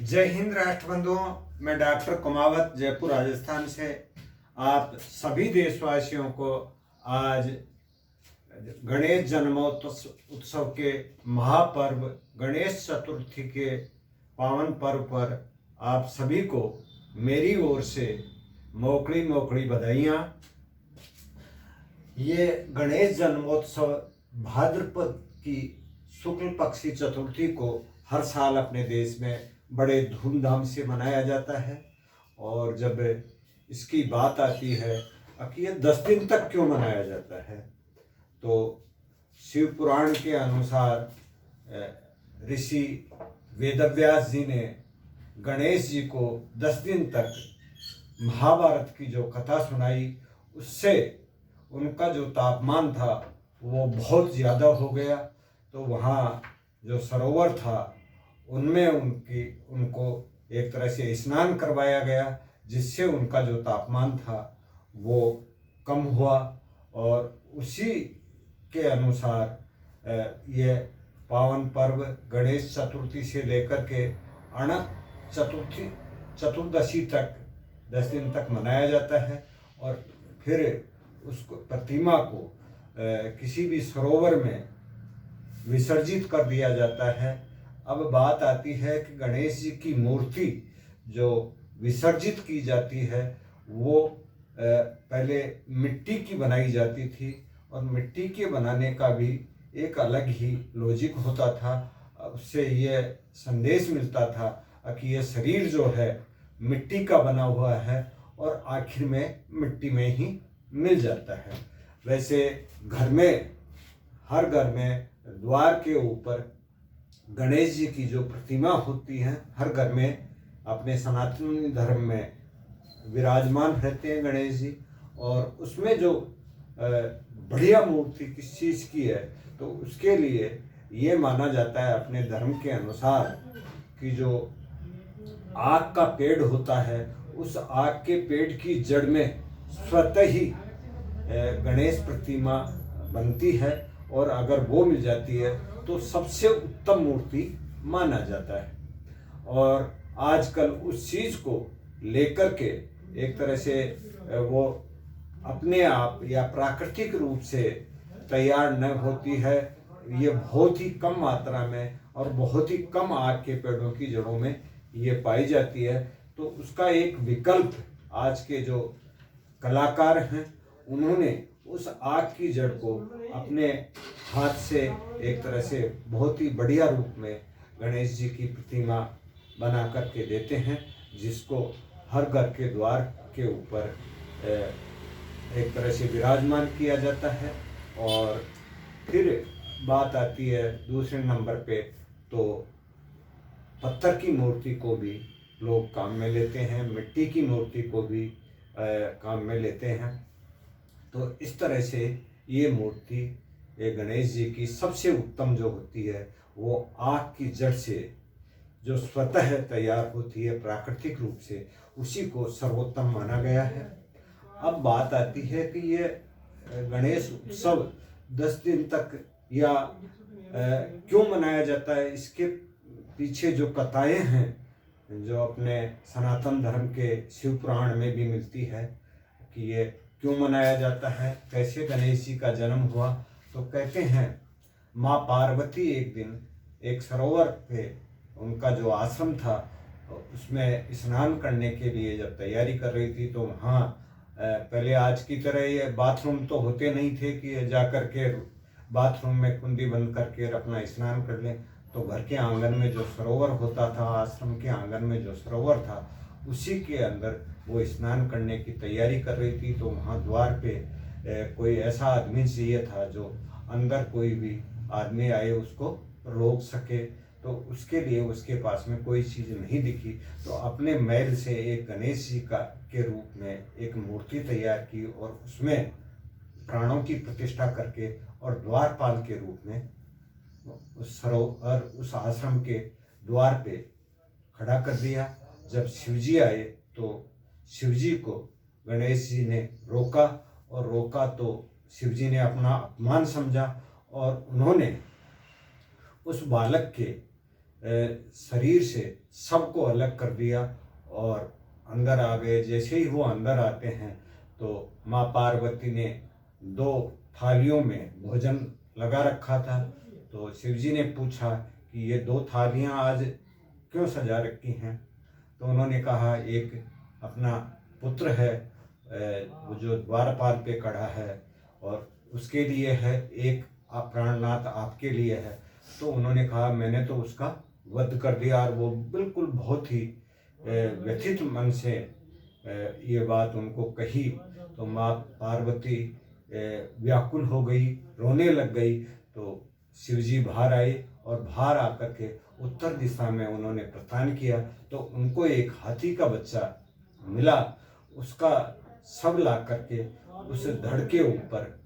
जय हिंद राष्ट्रबंधुओं। मैं डॉक्टर कुमावत जयपुर राजस्थान से आप सभी देशवासियों को आज गणेश जन्मोत्सव उत्सव के महापर्व गणेश चतुर्थी के पावन पर्व पर आप सभी को मेरी ओर से मोकड़ी मोकड़ी बधाइयाँ। ये गणेश जन्मोत्सव भाद्रपद की शुक्ल पक्षी चतुर्थी को हर साल अपने देश में बड़े धूमधाम से मनाया जाता है। और जब इसकी बात आती है कि ये 10 दिन तक क्यों मनाया जाता है, तो शिव पुराण के अनुसार ऋषि वेदव्यास जी ने गणेश जी को 10 दिन तक महाभारत की जो कथा सुनाई, उससे उनका जो तापमान था वो बहुत ज़्यादा हो गया। तो वहाँ जो सरोवर था उनमें उनको एक तरह से स्नान करवाया गया, जिससे उनका जो तापमान था वो कम हुआ। और उसी के अनुसार ये पावन पर्व गणेश चतुर्थी से लेकर के अनंत चतुर्दशी तक 10 दिन तक मनाया जाता है। और फिर उसको प्रतिमा को किसी भी सरोवर में विसर्जित कर दिया जाता है। अब बात आती है कि गणेश जी की मूर्ति जो विसर्जित की जाती है वो पहले मिट्टी की बनाई जाती थी, और मिट्टी के बनाने का भी एक अलग ही लॉजिक होता था। उससे ये संदेश मिलता था कि ये शरीर जो है मिट्टी का बना हुआ है और आखिर में मिट्टी में ही मिल जाता है। वैसे हर घर में द्वार के ऊपर गणेश जी की जो प्रतिमा होती है, हर घर में अपने सनातनी धर्म में विराजमान रहते हैं गणेश जी। और उसमें जो बढ़िया मूर्ति किस चीज़ की है, तो उसके लिए ये माना जाता है अपने धर्म के अनुसार कि जो आग का पेड़ होता है, उस आग के पेड़ की जड़ में स्वतः ही गणेश प्रतिमा बनती है, और अगर वो मिल जाती है तो सबसे उत्तम मूर्ति माना जाता है। और आजकल उस चीज़ को लेकर के एक तरह से वो अपने आप या प्राकृतिक रूप से तैयार न होती है। ये बहुत ही कम मात्रा में और बहुत ही कम आग के पेड़ों की जड़ों में ये पाई जाती है। तो उसका एक विकल्प आज के जो कलाकार हैं, उन्होंने उस आग की जड़ को अपने हाथ से एक तरह से बहुत ही बढ़िया रूप में गणेश जी की प्रतिमा बना करके देते हैं, जिसको हर घर के द्वार के ऊपर एक तरह से विराजमान किया जाता है। और फिर बात आती है दूसरे नंबर पे, तो पत्थर की मूर्ति को भी लोग काम में लेते हैं, मिट्टी की मूर्ति को भी काम में लेते हैं। तो इस तरह से ये मूर्ति ये गणेश जी की सबसे उत्तम जो होती है वो आग की जड़ से जो स्वतः तैयार होती है प्राकृतिक रूप से, उसी को सर्वोत्तम माना गया है। अब बात आती है कि ये गणेश उत्सव 10 दिन तक या क्यों मनाया जाता है, इसके पीछे जो कथाएं हैं, जो अपने सनातन धर्म के शिव पुराण में भी मिलती है कि ये क्यों मनाया जाता है, कैसे गणेश जी का जन्म हुआ। तो कहते हैं माँ पार्वती एक दिन एक सरोवर पे उनका जो आश्रम था उसमें स्नान करने के लिए जब तैयारी कर रही थी, तो वहाँ पहले आज की तरह ये बाथरूम तो होते नहीं थे कि जा कर के बाथरूम में कुंडी बंद करके अपना स्नान कर लें। तो घर के आंगन में जो सरोवर होता था, आश्रम के आंगन में जो सरोवर था, उसी के अंदर वो स्नान करने की तैयारी कर रही थी। तो वहाँ द्वार पे कोई ऐसा आदमी चाहिए था जो अंदर कोई भी आदमी आए उसको रोक सके। तो उसके लिए उसके पास में कोई चीज़ नहीं दिखी, तो अपने मैल से एक गणेश जी का के रूप में एक मूर्ति तैयार की और उसमें प्राणों की प्रतिष्ठा करके और द्वारपाल के रूप में उस सरोवर उस आश्रम के द्वार पे खड़ा कर दिया। जब शिवजी आए तो शिवजी को गणेश जी ने रोका, और रोका तो शिवजी ने अपना अपमान समझा, और उन्होंने उस बालक के शरीर से सबको अलग कर दिया और अंदर आ गए। जैसे ही वो अंदर आते हैं तो माँ पार्वती ने 2 थालियों में भोजन लगा रखा था। तो शिव जी ने पूछा कि ये 2 थालियाँ आज क्यों सजा रखी हैं? तो उन्होंने कहा, एक अपना पुत्र है वो जो द्वारपाल पे खड़ा है और उसके लिए है, एक आप प्राणनाथ आपके लिए है। तो उन्होंने कहा, मैंने तो उसका वध कर दिया। और वो बिल्कुल बहुत ही व्यथित मन से ये बात उनको कही। तो माँ पार्वती व्याकुल हो गई, रोने लग गई। तो शिवजी बाहर आए और बाहर आकर के उत्तर दिशा में उन्होंने प्रस्थान किया। तो उनको एक हाथी का बच्चा मिला, उसका शव ला करके उस धड़ के ऊपर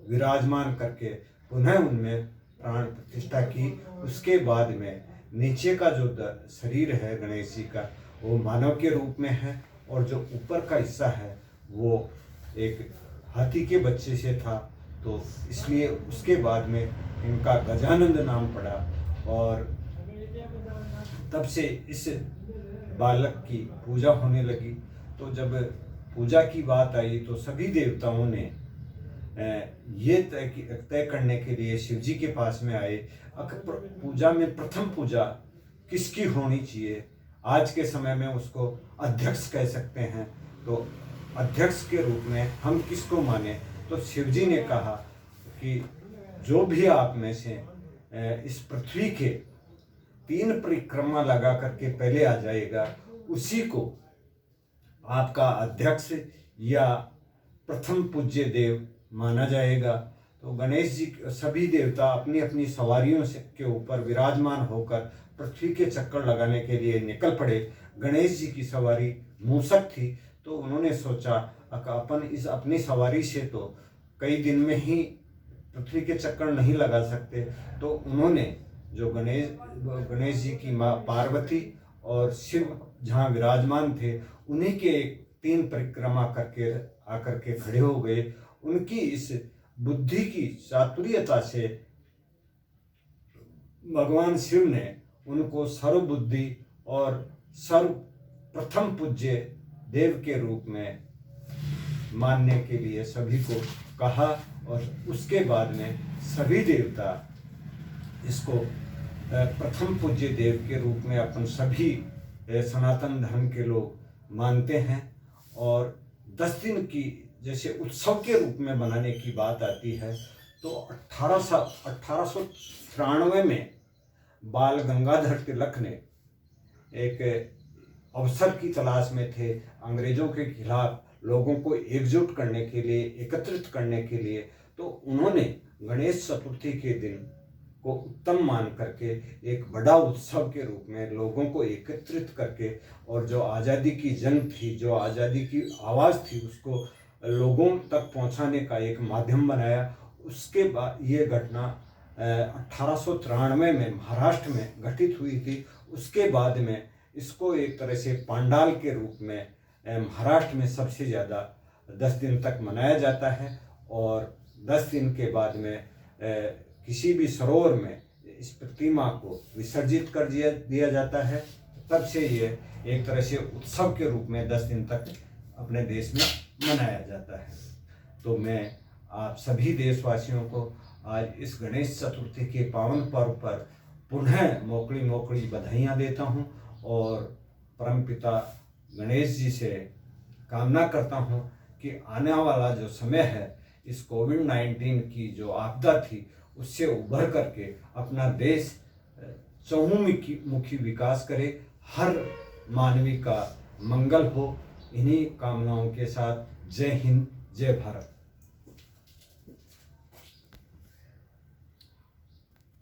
विराजमान करके पुनः उनमें प्राण प्रतिष्ठा की। उसके बाद में नीचे का जो शरीर है गणेश जी का, वो मानव के रूप में है और जो ऊपर का हिस्सा है वो एक हाथी के बच्चे से था। तो इसलिए उसके बाद में इनका गजानंद नाम पड़ा और तब से इस बालक की पूजा होने लगी। तो जब पूजा की बात आई तो सभी देवताओं ने ये तय करने के लिए शिव जी के पास में आए, पूजा में प्रथम पूजा किसकी होनी चाहिए। आज के समय में उसको अध्यक्ष कह सकते हैं। तो अध्यक्ष के रूप में हम किसको माने? तो शिव जी ने कहा कि जो भी आप में से इस पृथ्वी के 3 परिक्रमा लगा करके पहले आ जाएगा, उसी को आपका अध्यक्ष या प्रथम पूज्य देव माना जाएगा। तो गणेश जी सभी देवता अपनी अपनी सवारियों से के ऊपर विराजमान होकर पृथ्वी के चक्कर लगाने के लिए निकल पड़े। गणेश जी की सवारी मूषक थी। तो उन्होंने सोचा अपन इस अपनी सवारी से तो कई दिन में ही पृथ्वी के चक्कर नहीं लगा सकते। तो उन्होंने जो गणेश जी की माँ पार्वती और शिव जहाँ विराजमान थे, उन्हीं के 3 परिक्रमा करके आकर के खड़े हो गए। उनकी इस बुद्धि की चातुर्यता से भगवान शिव ने उनको सर्वबुद्धि और सर्वप्रथम पूज्य देव के रूप में मानने के लिए सभी को कहा। और उसके बाद में सभी देवता इसको प्रथम पूज्य देव के रूप में अपन सभी सनातन धर्म के लोग मानते हैं। और 10 दिन की जैसे उत्सव के रूप में मनाने की बात आती है तो 1893 में बाल गंगाधर तिलक ने एक अवसर की तलाश में थे, अंग्रेजों के खिलाफ लोगों को एकजुट करने के लिए, एकत्रित करने के लिए। तो उन्होंने गणेश चतुर्थी के दिन को उत्तम मान करके एक बड़ा उत्सव के रूप में लोगों को एकत्रित करके और जो आज़ादी की जंग थी, जो आज़ादी की आवाज़ थी, उसको लोगों तक पहुंचाने का एक माध्यम बनाया। उसके बाद ये घटना 1893 में महाराष्ट्र में घटित हुई थी। उसके बाद में इसको एक तरह से पांडाल के रूप में महाराष्ट्र में सबसे ज़्यादा 10 दिन तक मनाया जाता है। और 10 दिन के बाद में किसी भी सरोवर में इस प्रतिमा को विसर्जित कर दिया जाता है। तब से ये एक तरह से उत्सव के रूप में 10 दिन तक अपने देश में मनाया जाता है। तो मैं आप सभी देशवासियों को आज इस गणेश चतुर्थी के पावन पर्व पर पुनः मोकड़ी बधाइयाँ देता हूँ और परमपिता गणेश जी से कामना करता हूँ कि आने वाला जो समय है, इस कोविड-19 की जो आपदा थी, उससे उभर करके अपना देश चहुमुखी विकास करे, हर मानवी का मंगल हो। इन्हीं कामनाओं के साथ जय हिंद, जय भारत।